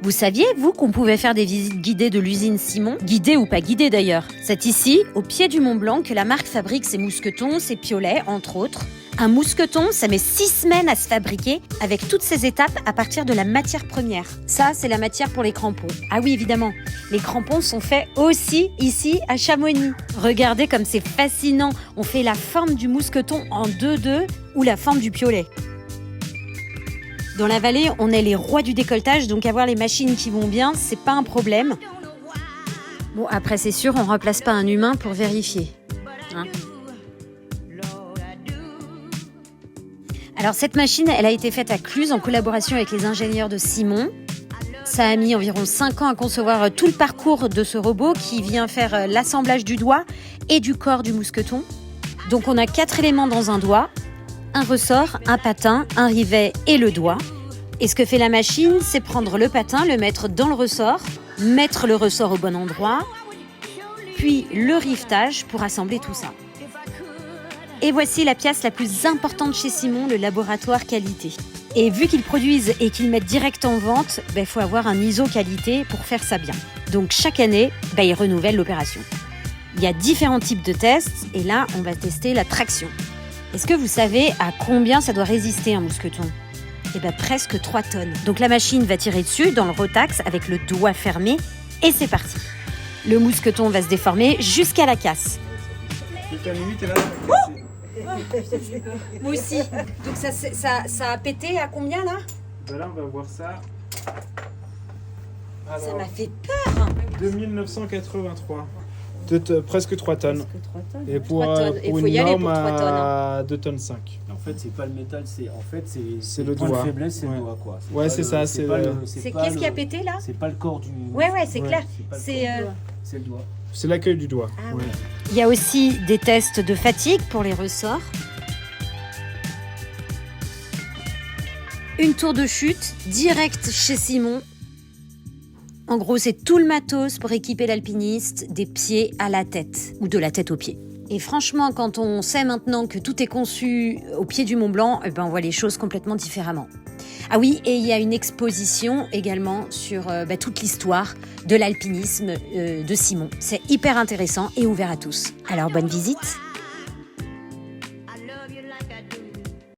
Vous saviez, vous, qu'on pouvait faire des visites guidées de l'usine Simon? Guidées ou pas guidées d'ailleurs. C'est ici, au pied du Mont Blanc, que la marque fabrique ses mousquetons, ses piolets, entre autres. Un mousqueton, ça met 6 semaines à se fabriquer, avec toutes ces étapes à partir de la matière première. Ça, c'est la matière pour les crampons. Ah oui, évidemment, les crampons sont faits aussi ici à Chamonix. Regardez comme c'est fascinant. On fait la forme du mousqueton en 2-2 ou la forme du piolet. Dans la vallée, on est les rois du décolletage, donc avoir les machines qui vont bien, c'est pas un problème. Bon, après, c'est sûr, on remplace pas un humain pour vérifier. Hein ? Alors, cette machine, elle a été faite à Cluses en collaboration avec les ingénieurs de Simon. Ça a mis environ 5 ans à concevoir tout le parcours de ce robot qui vient faire l'assemblage du doigt et du corps du mousqueton. Donc, on a 4 éléments dans un doigt. Un ressort, un patin, un rivet et le doigt. Et ce que fait la machine, c'est prendre le patin, le mettre dans le ressort, mettre le ressort au bon endroit, puis le rivetage pour assembler tout ça. Et voici la pièce la plus importante chez Simon, le laboratoire qualité. Et vu qu'ils produisent et qu'ils mettent direct en vente, il faut avoir un ISO qualité pour faire ça bien. Donc chaque année, ils renouvellent l'opération. Il y a différents types de tests et là, on va tester la traction. Est-ce que vous savez à combien ça doit résister un mousqueton ? Presque 3 tonnes. Donc la machine va tirer dessus dans le rotax avec le doigt fermé et c'est parti. Le mousqueton va se déformer jusqu'à la casse. Moi aussi. Donc ça a pété à combien là ? Là on va voir ça. Alors, ça m'a fait peur. 2983. Presque 3 tonnes. Presque 3 tonnes. Et pour, 3 tonnes. pour Il faut une y aller norme pour 3 tonnes. à 2 tonnes 5. En fait, c'est pas le métal, c'est le point doigt. de faiblesse, c'est Ouais. le doigt quoi. Ouais, c'est ça, c'est pas le- C'est pas qu'est-ce le- qui a pété là ? C'est pas le corps du. Ouais, c'est Ouais. clair. C'est pas le C'est corps du doigt, c'est le doigt. C'est l'accueil du doigt. Ah Ouais. Il y a aussi des tests de fatigue pour les ressorts. Une tour de chute direct chez Simon. En gros, c'est tout le matos pour équiper l'alpiniste des pieds à la tête ou de la tête aux pieds. Et franchement, quand on sait maintenant que tout est conçu au pied du Mont Blanc, on voit les choses complètement différemment. Ah oui, et il y a une exposition également sur toute l'histoire de l'alpinisme de Simon. C'est hyper intéressant et ouvert à tous. Alors bonne visite!